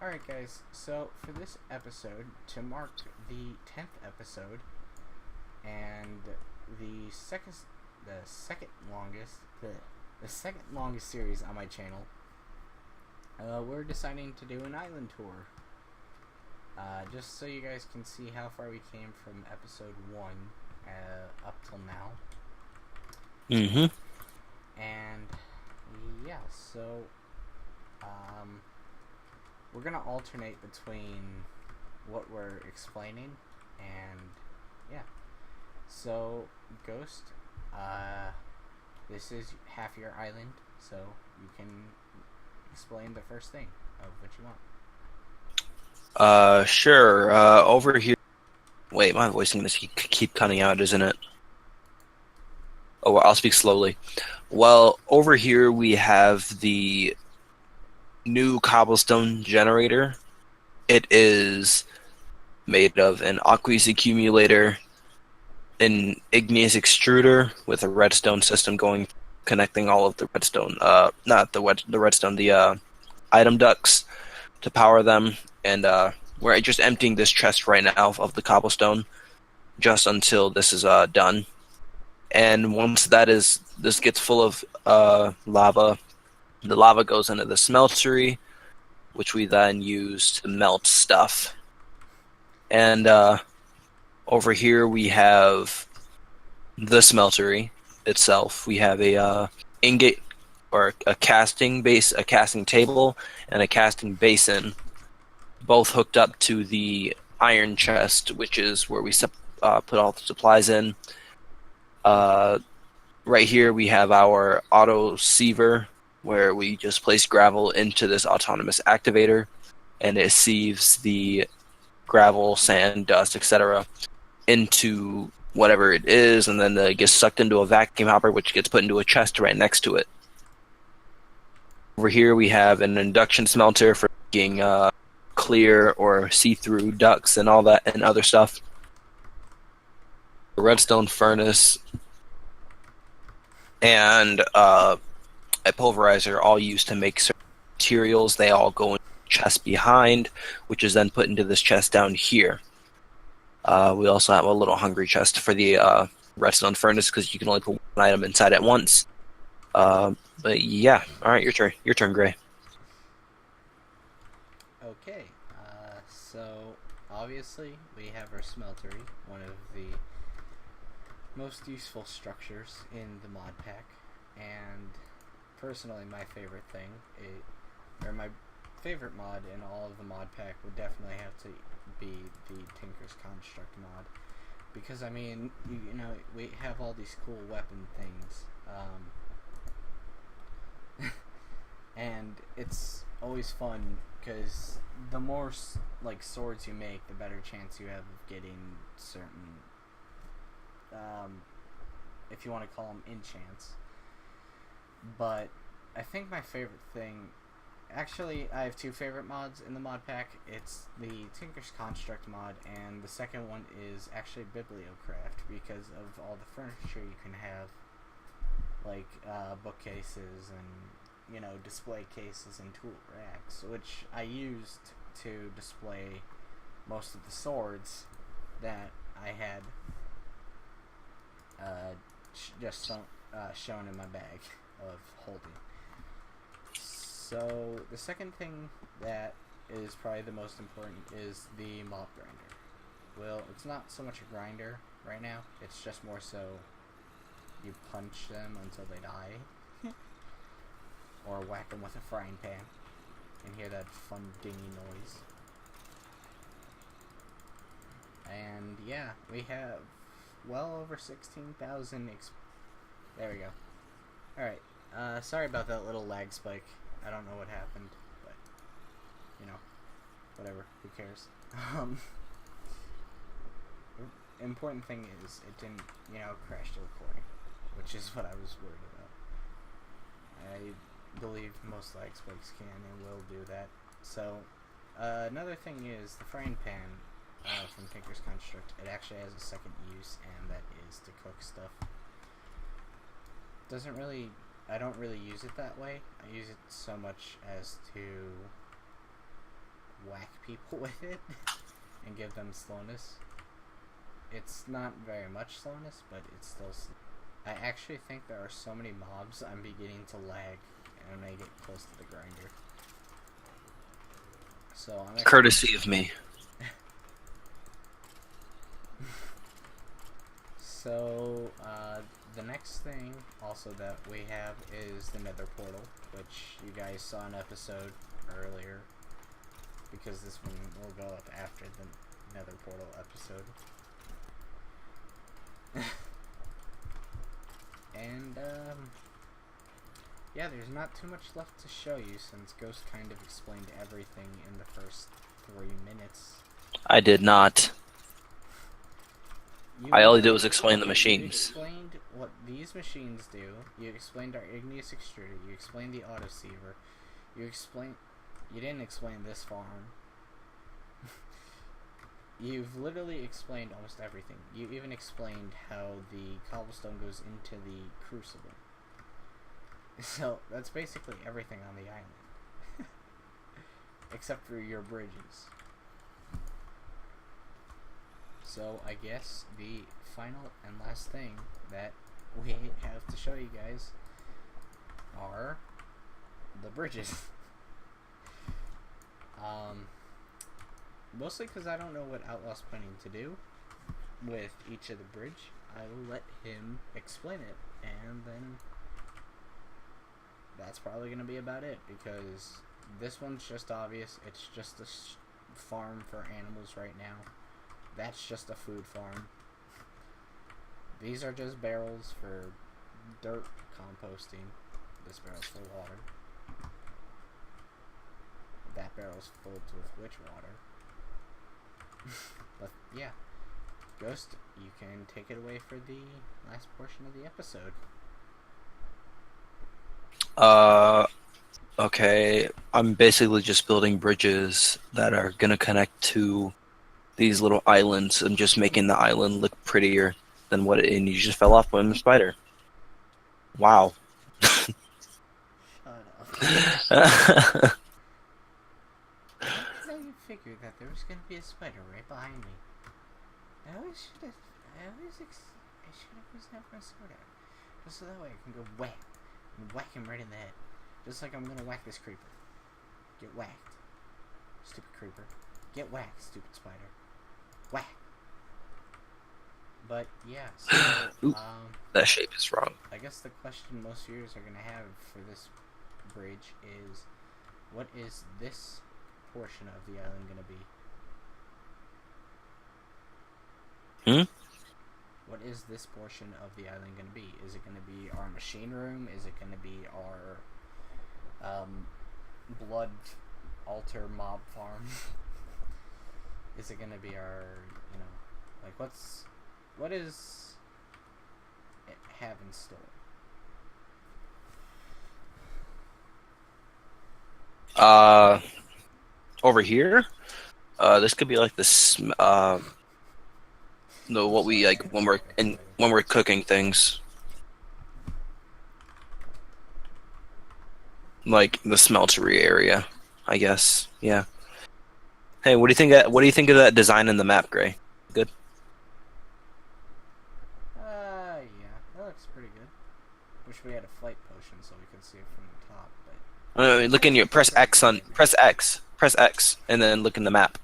Alright guys, so for this episode, to mark the 10th episode, and the second longest, the second longest series on my channel, we're deciding to do an island tour. Just so you guys can see how far we came from episode 1 up till now. Mm-hmm. And, yeah, so, we're gonna alternate between what we're explaining and yeah. So Ghost, this is half your island, so you can explain the first thing of what you want. Sure. Over here. Wait, my voice is gonna keep cutting out, isn't it? Oh, well, I'll speak slowly. Well, over here we have the new cobblestone generator. It is made of an aqueous accumulator, an igneous extruder with a redstone system connecting all of the redstone, not the redstone, the item ducts to power them, and we're just emptying this chest right now of the cobblestone, just until this is done. And once this gets full of lava, the lava goes into the smeltery, which we then use to melt stuff. And over here we have the smeltery itself. We have a ingot or a casting table, and a casting basin, both hooked up to the iron chest, which is where we put all the supplies in. Right here we have our auto siever, where we just place gravel into this autonomous activator, and it sieves the gravel, sand, dust, etc. into whatever it is, and then it gets sucked into a vacuum hopper, which gets put into a chest right next to it. Over here we have an induction smelter for making clear or see-through ducts and all that and other stuff. A redstone furnace and a pulverizer, all used to make certain materials. They all go in the chest behind, which is then put into this chest down here. We also have a little hungry chest for the redstone furnace, because you can only put one item inside at once. But yeah, all right, your turn, Gray. Okay, so obviously we have our smeltery, one of the most useful structures in the mod pack, and personally my favorite thing, my favorite mod in all of the mod pack would definitely have to be the Tinker's Construct mod, because I mean, you know, we have all these cool weapon things, and it's always fun because the more like swords you make, the better chance you have of getting certain, if you want to call them enchants. But I think my favorite thing, actually I have two favorite mods in the mod pack. It's the Tinker's Construct mod, and the second one is actually Bibliocraft, because of all the furniture you can have, like bookcases and, you know, display cases and tool racks, which I used to display most of the swords that I had shown in my bag of holding. So the second thing that is probably the most important is the mob grinder. Well, it's not so much a grinder right now, it's just more so you punch them until they die, or whack them with a frying pan and hear that fun dingy noise. And yeah, we have well over 16,000 there we go. Alright, sorry about that little lag spike. I don't know what happened, but, you know, whatever, who cares. Important thing is, it didn't, you know, crash the recording, which is what I was worried about. I believe most lag spikes can and will do that. So, another thing is, the frying pan from Tinker's Construct, it actually has a second use, and that is to cook stuff. I don't really use it that way. I use it so much as to whack people with it and give them slowness. It's not very much slowness, but it's still slow. I actually think there are so many mobs I'm beginning to lag when I get close to the grinder. So I'm Courtesy of me. So, the next thing also that we have is the Nether Portal, which you guys saw an episode earlier, because this one will go up after the Nether Portal episode. And, yeah, there's not too much left to show you since Ghost kind of explained everything in the first 3 minutes. I did not. All I did was explain the machines. You explained what these machines do. You explained our igneous extruder. You explained the autosiever. You didn't explain this farm. You've literally explained almost everything. You even explained how the cobblestone goes into the crucible. So, that's basically everything on the island. Except for your bridges. So, I guess the final and last thing that we have to show you guys are the bridges. Mostly because I don't know what Outlaw's planning to do with each of the bridge. I will let him explain it, and then that's probably going to be about it, because this one's just obvious. It's just a farm for animals right now. That's just a food farm. These are just barrels for dirt composting. This barrel's full of water. That barrel's filled with witch water. But yeah, Ghost, you can take it away for the last portion of the episode. Okay. I'm basically just building bridges that are gonna connect to these little islands and just making the island look prettier than what it, and you just fell off with a spider. Wow. Shut up. So you figured that there was gonna be a spider right behind me. I should have used that for a sword out. Just so that way I can go whack. And whack him right in the head. Just like I'm gonna whack this creeper. Get whacked. Stupid creeper. Get whacked, stupid spider. Whack. But yeah, so that shape is wrong. I guess the question most viewers are gonna have for this bridge is, what is this portion of the island gonna be? What is this portion of the island gonna be? Is it gonna be our machine room? Is it gonna be our blood altar mob farm? Is it gonna be our, like what does it have in store? Over here, this could be like this. No, what we like when we're cooking things, like the smeltery area, I guess. Yeah. Hey, what do you think? What do you think of that design in the map, Gray? Good. Yeah, that looks pretty good. Wish we had a flight potion so we could see it from the top, but Look in your press X, and then look in the map.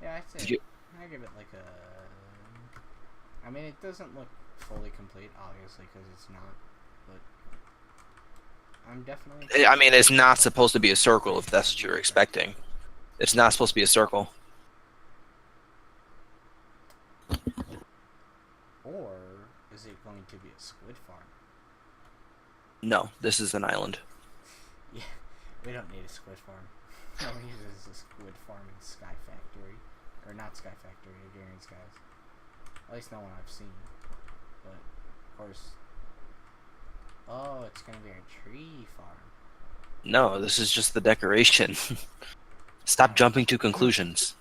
yeah, I'd say I give it like a. I mean, it doesn't look fully complete, obviously, because it's not. But I'm definitely. I mean, it's not supposed to be a circle if that's what you're expecting. It's not supposed to be a circle. Or is it going to be a squid farm? No, this is an island. Yeah, we don't need a squid farm. All we need is a squid farm in Sky Factory. Or not Sky Factory, Agrarian Skies. At least no one I've seen. But, of course... Oh, it's gonna be a tree farm. No, this is just the decoration. Stop jumping to conclusions.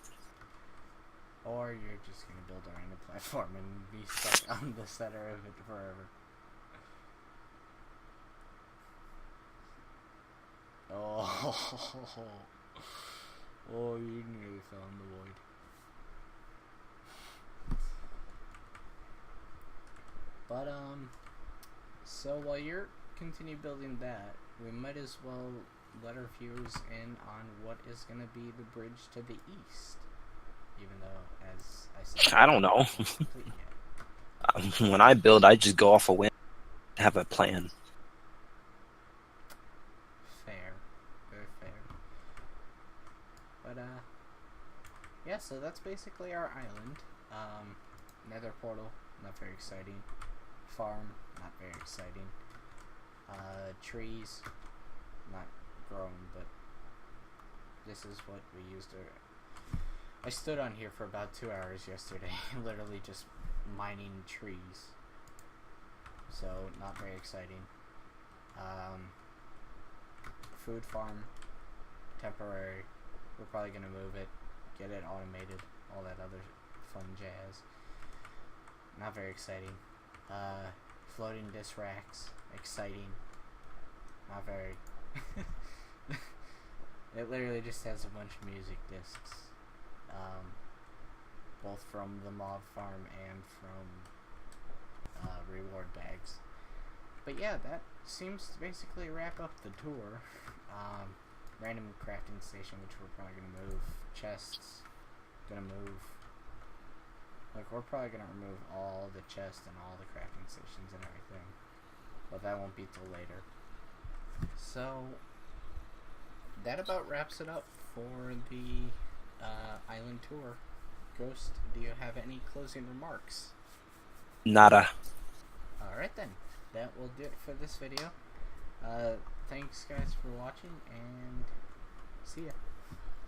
Or you're just gonna build a random platform and be stuck on the center of it forever. Oh. Oh, you nearly fell in the void. But, so while you're continue building that, we might as well let our viewers in on what is going to be the bridge to the east. Even though, as I said, I don't know. it's not complete yet. When I build, I just go off a whim. Have a plan. Fair. Very fair. But, yeah, so that's basically our island. Nether portal, not very exciting. Farm, not very exciting. Trees, not growing, but this is what we used to... I stood on here for about 2 hours yesterday, literally just mining trees. So, not very exciting. Food farm, temporary. We're probably going to move it, get it automated, all that other fun jazz. Not very exciting. Floating disc racks, exciting. Not very. It literally just has a bunch of music discs. Both from the mob farm and from reward bags. But yeah, that seems to basically wrap up the tour. Random crafting station, which we're probably going to move. Chests, going to move. Like, we're probably going to remove all the chests and all the crafting stations and everything. But that won't be till later. So, that about wraps it up for the island tour. Ghost, do you have any closing remarks? Nada. Alright then, that will do it for this video. Thanks guys for watching, and see ya.